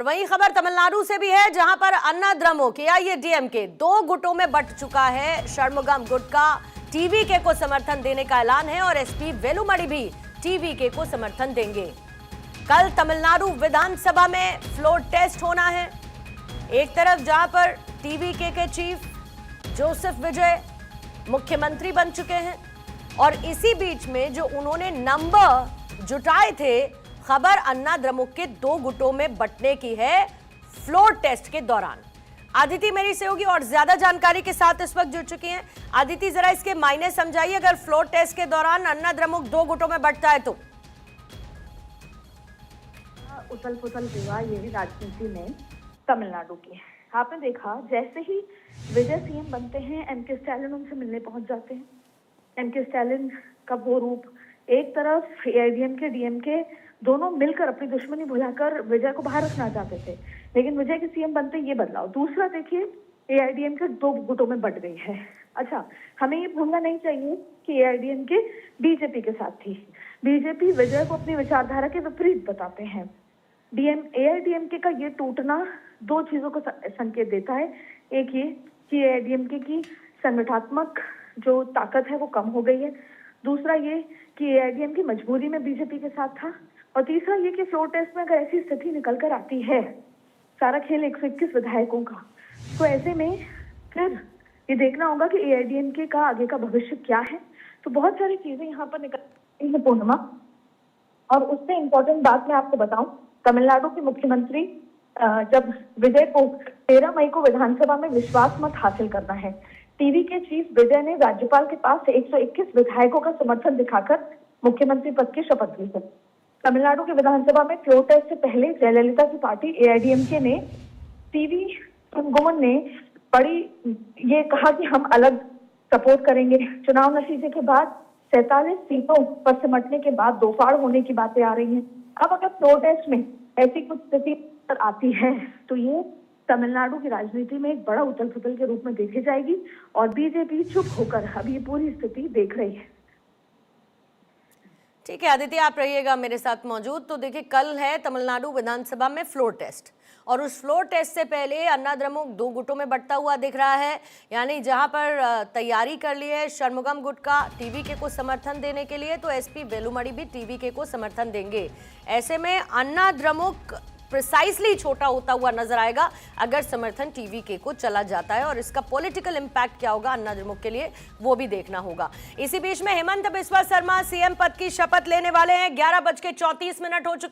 वहीं खबर तमिलनाडु से भी है, जहां पर अन्ना द्रमुक एआईएडीएमके दो गुटों में बंट चुका है। षणमुगम गुट का टीवीके को समर्थन देने का ऐलान है और एसपी वेलुमणि भी टीवीके को समर्थन देंगे। कल तमिलनाडु विधानसभा में फ्लोर टेस्ट होना है। एक तरफ जहां पर टीवीके के चीफ जोसेफ विजय मुख्यमंत्री बन चुके हैं और इसी बीच में जो उन्होंने नंबर जुटाए थे, खबर अन्ना द्रमुक के दो गुटों में बंटने की है फ्लोर टेस्ट के दौरान। आदिति मेरी सहयोगी और ज्यादा जानकारी के साथ इस वक्त जुड़ चुकी हैं। आदिति, जरा इसके मायने समझाइए, अगर फ्लोर टेस्ट के दौरान अन्ना द्रमुक दो गुटों में बंटता है तो। उथल पुथल हुआ ये राजनीति में तमिलनाडु की। आपने देखा जैसे ही विजय सीएम बनते हैं, एमके स्टालिन उनसे मिलने पहुंच जाते हैं। एमके स्टालिन का वो रूप, एक तरफ एआईएडीएमके डीएमके दोनों मिलकर अपनी दुश्मनी भुलाकर विजय को बाहर रखना चाहते थे, लेकिन विजय के सीएम बनते ये बदलाव। दूसरा देखिए, एआईएडीएमके दो गुटों में बंट गई है। अच्छा, हमें ये भूलना नहीं चाहिए कि एआईएडीएमके बीजेपी के साथ थी। बीजेपी विजय को अपनी विचारधारा के विपरीत बताते हैं। एआईएडीएमके का ये टूटना दो चीजों को संकेत देता है। एक ये कि एआईएडीएमके की संगठनात्मक जो ताकत है वो कम हो गई है। दूसरा ये कि एआईएडीएमके मजबूरी में बीजेपी के साथ था। और तीसरा ये कि फ्लोर टेस्ट में अगर ऐसी स्थिति निकल कर आती है, सारा खेल 121 विधायकों का, तो ऐसे में फिर ये देखना होगा कि एआईएडीएमके का आगे का भविष्य क्या है। तो बहुत सारी चीजें यहाँ पर निकल रही है पूर्णिमा। और उससे इम्पोर्टेंट बात मैं आपको बताऊं, तमिलनाडु के मुख्यमंत्री जब विजय को 13 मई को विधानसभा में विश्वास मत हासिल करना है, टीवी के चीफ विजय ने राज्यपाल के पास 121 विधायकों का समर्थन दिखाकर मुख्यमंत्री पद की शपथ ली है। तमिलनाडु के विधानसभा में फ्लोर टेस्ट से पहले जयललिता की पार्टी एआईएडीएमके ने टीवी सुनगोमन ने बड़ी ये कहा कि हम अलग सपोर्ट करेंगे। चुनाव नतीजे के बाद 47 सीटों पर सिमटने के बाद दो फाड़ होने की बातें आ रही हैं। अब अगर फ्लोर टेस्ट में ऐसी कुछ स्थिति आती है तो ये तमिलनाडु की राजनीति में एक बड़ा उथल पुथल के रूप में देखी जाएगी और बीजेपी चुप होकर अभी ये पूरी स्थिति देख रही है। ठीक है आदित्य, आप रहिएगा मेरे साथ मौजूद। तो देखिए, कल है तमिलनाडु विधानसभा में फ्लोर टेस्ट और उस फ्लोर टेस्ट से पहले अन्ना द्रमुक दो गुटों में बंटता हुआ दिख रहा है। यानी जहां पर तैयारी कर ली है षणमुगम गुट का टीवीके को समर्थन देने के लिए, तो एसपी वेलुमणि भी टीवीके को समर्थन देंगे। ऐसे में अन्ना द्रमुक प्रिसाइसली छोटा होता हुआ नजर आएगा अगर समर्थन टीवीके को चला जाता है, और इसका पॉलिटिकल इंपैक्ट क्या होगा अन्ना द्रमुक के लिए वो भी देखना होगा। इसी बीच में हेमंत बिस्वा शर्मा सीएम पद की शपथ लेने वाले हैं। 11:34 हो चुके